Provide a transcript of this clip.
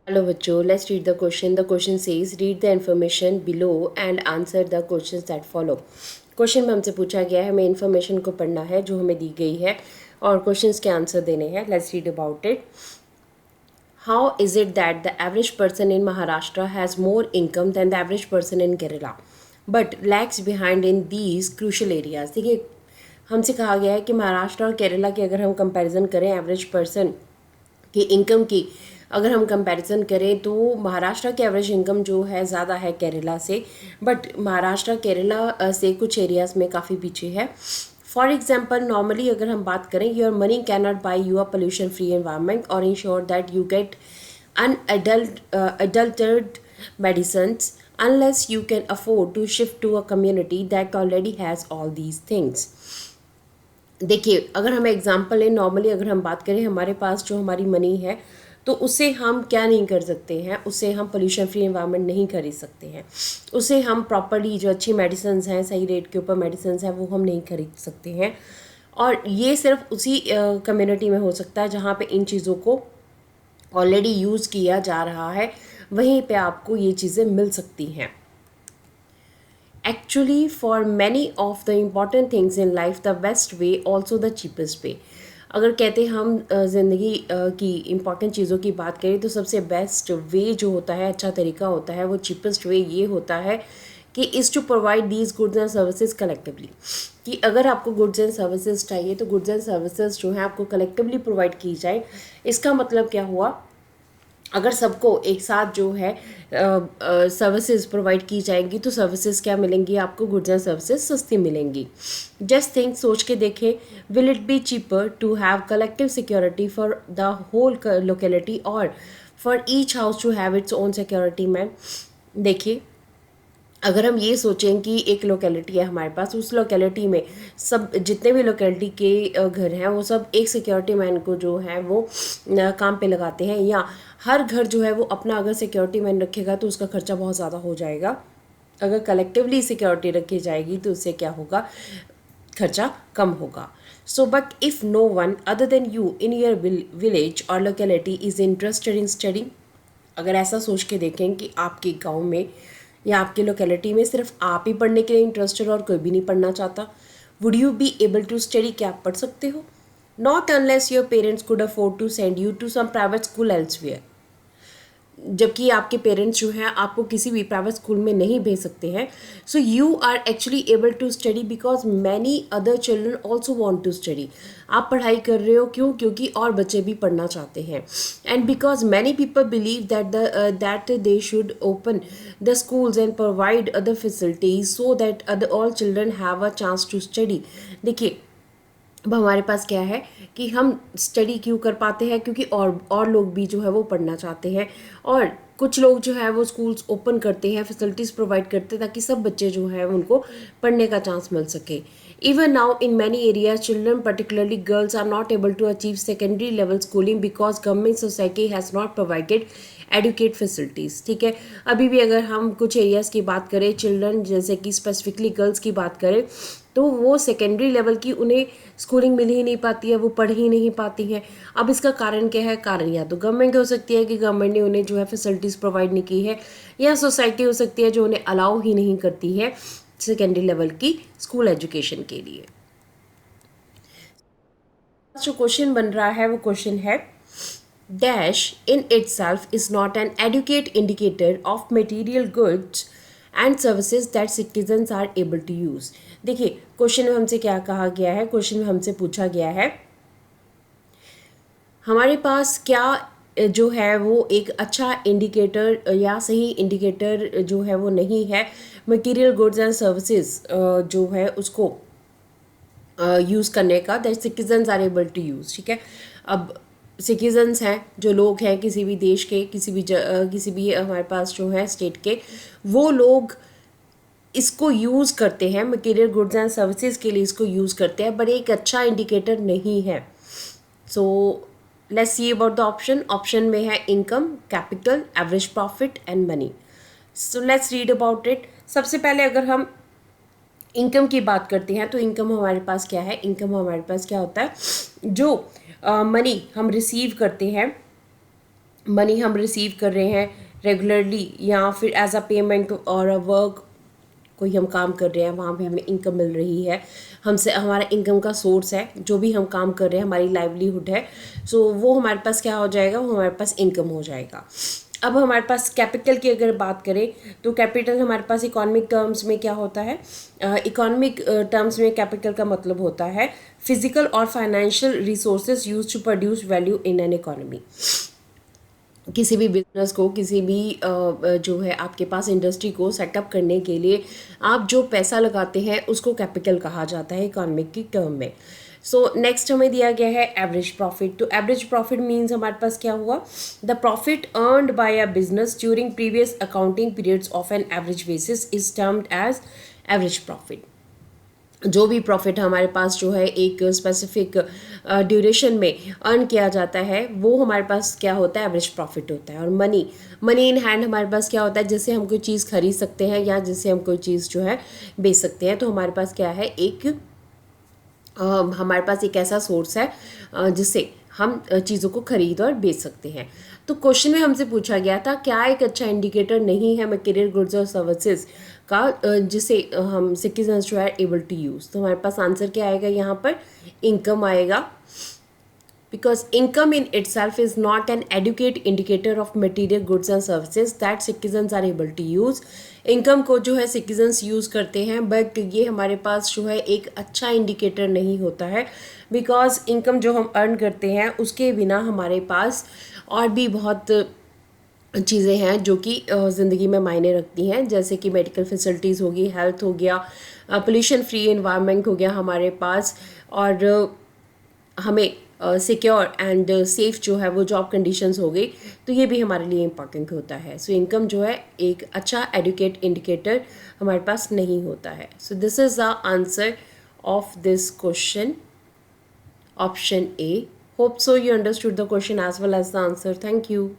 Hello बच्चों, let's read the question. The question says read the information below and answer the questions that follow. Question में हमसे पूछा गया है, हमें इन्फॉर्मेशन को पढ़ना है जो हमें दी गई है और क्वेश्चंस के आंसर देने हैं. Let's read about it. How is it that the average person in Maharashtra has more income than the average person in Kerala but lags behind in these crucial areas? देखिए, हमसे कहा गया है कि महाराष्ट्र और केरला की अगर हम कंपैरिजन करें एवरेज पर्सन की इनकम की अगर हम कंपैरिजन करें तो महाराष्ट्र की एवरेज इनकम जो है ज़्यादा है केरला से, बट महाराष्ट्र केरला से कुछ एरियाज़ में काफ़ी पीछे है. फॉर एग्जाम्पल, नॉर्मली अगर हम बात करें, your money can not buy you a pollution free environment और ensure that you get unadulterated medicines unless you can afford to shift to a community that already has all these things. देखिए, अगर हम example लें, normally अगर हम बात करें, हमारे पास जो हमारी मनी है तो उससे हम क्या नहीं कर सकते हैं, उससे हम पोल्यूशन फ्री एनवायरनमेंट नहीं खरीद सकते हैं, उससे हम प्रॉपर्ली जो अच्छी मेडिसिन हैं, सही रेट के ऊपर मेडिसिन हैं, वो हम नहीं खरीद सकते हैं. और ये सिर्फ उसी कम्युनिटी में हो सकता है जहाँ पे इन चीज़ों को ऑलरेडी यूज़ किया जा रहा है, वहीं पे आपको ये चीज़ें मिल सकती हैं. Actually, for many of the important things in life, the best way, also the cheapest way. अगर कहते हैं हम ज़िंदगी की इम्पॉर्टेंट चीज़ों की बात करें तो सबसे बेस्ट वे जो होता है, अच्छा तरीका होता है, वो चीपेस्ट वे ये होता है कि is to provide these goods and services collectively. कि अगर आपको गुड्स एंड सर्विसेज चाहिए तो गुड्स एंड सर्विसेज जो है आपको कलेक्टिवली प्रोवाइड की जाए. इसका मतलब क्या हुआ, अगर सबको एक साथ जो है सर्विसेज प्रोवाइड की जाएंगी तो सर्विसेज क्या मिलेंगी आपको, गुड्स एंड सर्विसेज सस्ती मिलेंगी. जस्ट थिंक, सोच के देखें, will it be cheaper to have collective security for the whole locality और for each house to have its own security man. देखिए, अगर हम ये सोचें कि एक लोकेलिटी है हमारे पास, उस लोकेलिटी में सब जितने भी लोकेलिटी के घर हैं वो सब एक सिक्योरिटी मैन को जो है वो काम पे लगाते हैं, या हर घर जो है वो अपना अगर सिक्योरिटी मैन रखेगा तो उसका खर्चा बहुत ज़्यादा हो जाएगा. अगर कलेक्टिवली सिक्योरिटी रखी जाएगी तो उससे क्या होगा, खर्चा कम होगा. So but if no one other than you in your village और locality is interested in study, अगर ऐसा सोच के देखें कि आपके गांव में या आपकी लोकेलिटी में सिर्फ आप ही पढ़ने के लिए इंटरेस्टेड और कोई भी नहीं पढ़ना चाहता, would you be able to study, क्या आप पढ़ सकते हो? Not unless your parents could afford to send you to some private school elsewhere. जबकि आपके पेरेंट्स जो हैं आपको किसी भी प्राइवेट स्कूल में नहीं भेज सकते हैं. So you are actually able to study because many other children also want to study. आप पढ़ाई कर रहे हो क्यों, क्योंकि और बच्चे भी पढ़ना चाहते हैं. And because many people believe that they should open the schools and provide other facilities so that other all children have a chance to study. देखिए, अब हमारे पास क्या है कि हम स्टडी क्यों कर पाते हैं, क्योंकि और लोग भी जो है वो पढ़ना चाहते हैं, और कुछ लोग जो है वो स्कूल्स ओपन करते हैं, फैसिलिटीज़ प्रोवाइड करते हैं ताकि सब बच्चे जो है उनको पढ़ने का चांस मिल सके. Even now in many areas children particularly girls are not able to achieve secondary level schooling because government society has not provided adequate facilities. ठीक है, अभी भी अगर हम कुछ एरियाज़ की बात करें, चिल्ड्रन जैसे कि स्पेसिफिकली गर्ल्स की बात करें, तो वो सेकेंडरी लेवल की उन्हें स्कूलिंग मिल ही नहीं पाती है, वो पढ़ ही नहीं पाती हैं. अब इसका कारण क्या है, कारण या तो गवर्नमेंट हो सकती है कि गवर्नमेंट ने उन्हें जो है फैसिलिटीज़ प्रोवाइड नहीं की है, या सोसाइटी हो सकती है जो उन्हें अलाउ ही नहीं करती है सेकेंडरी लेवल की स्कूल एजुकेशन के लिए. जो क्वेश्चन बन रहा है वो क्वेश्चन है, dash in itself is not an adequate indicator of material goods and services that citizens are able to use. देखिए, क्वेश्चन में हमसे क्या कहा गया है, क्वेश्चन में हमसे पूछा गया है हमारे पास क्या जो है वो एक अच्छा इंडिकेटर या सही इंडिकेटर जो है वो नहीं है मटेरियल गुड्स एंड सर्विसेज जो है उसको यूज़ करने का, that citizens are able to use. ठीक है, अब सिटीजन्स हैं जो लोग हैं किसी भी देश के, किसी भी हमारे पास जो है स्टेट के, वो लोग इसको यूज़ करते हैं, मटेरियल गुड्स एंड सर्विसेज के लिए इसको यूज़ करते हैं, बट एक अच्छा इंडिकेटर नहीं है. So let's see about the option. Option में है income, capital, average profit and money. So let's read about it. सबसे पहले अगर हम इनकम की बात करते हैं तो इनकम हमारे पास क्या है, इनकम हमारे पास क्या होता है, जो मनी हम रिसीव करते हैं मनी हम रिसीव कर रहे हैं रेगुलरली या फिर एज अ पेमेंट और अ वर्क, कोई हम काम कर रहे हैं वहाँ भी हमें इनकम मिल रही है, हमसे हमारा इनकम का सोर्स है, जो भी हम काम कर रहे हैं हमारी लाइवलीहुड है, सो वो हमारे पास क्या हो जाएगा, वो हमारे पास इनकम हो जाएगा। अब हमारे पास कैपिटल की अगर बात करें तो कैपिटल हमारे पास इकोनॉमिक टर्म्स में क्या होता है, इकोनॉमिक टर्म्स में कैपिटल का मतलब होता है फिजिकल और financial resources use to produce value in an economy. किसी भी बिजनेस को, किसी भी जो है आपके पास इंडस्ट्री को सेटअप करने के लिए आप जो पैसा लगाते हैं उसको कैपिटल कहा जाता है इकोनॉमिक की टर्म में। सो नेक्स्ट हमें दिया गया है एवरेज प्रॉफिट। तो एवरेज प्रॉफिट मीन्स हमारे पास क्या हुआ, the profit earned by a business during previous accounting periods of an average basis is termed as average profit. जो भी प्रॉफिट हमारे पास जो है एक स्पेसिफिक ड्यूरेशन में अर्न किया जाता है वो हमारे पास क्या होता है, एवरेज प्रॉफिट होता है। और मनी, मनी इन हैंड हमारे पास क्या होता है, जिससे हम कोई चीज़ खरीद सकते हैं या जिससे हम कोई चीज़ जो है बेच सकते हैं। तो हमारे पास क्या है, एक हमारे पास एक ऐसा सोर्स है जिससे हम चीज़ों को खरीद और बेच सकते हैं। तो क्वेश्चन में हमसे पूछा गया था क्या एक अच्छा इंडिकेटर नहीं है मटेरियल गुड्स और सर्विसेज का जिसे हम सिटीजन्स जो है एबल टू यूज़। तो हमारे पास आंसर क्या आएगा यहाँ पर, इनकम आएगा, because income in itself is not an adequate indicator of material goods and services that citizens are able to use। Income को जो है सिटीजन्स यूज़ करते हैं बट ये हमारे पास जो है एक अच्छा इंडिकेटर नहीं होता है, बिकॉज इनकम जो हम अर्न करते हैं उसके बिना हमारे पास और भी बहुत चीज़ें हैं जो कि ज़िंदगी में मायने रखती हैं, जैसे कि मेडिकल फैसिलिटीज़ होगी, हेल्थ हो गया, पोल्यूशन फ्री एनवायरनमेंट हो गया हमारे पास, और हमें सिक्योर एंड सेफ जो है वो जॉब कंडीशंस हो गई। तो ये भी हमारे लिए इम्पॉर्टेंट होता है। सो इनकम जो है एक अच्छा एडुकेट इंडिकेटर हमारे पास नहीं होता है। So this is the answer of this question, option A. Hope so you understood the question as well as the answer. Thank you.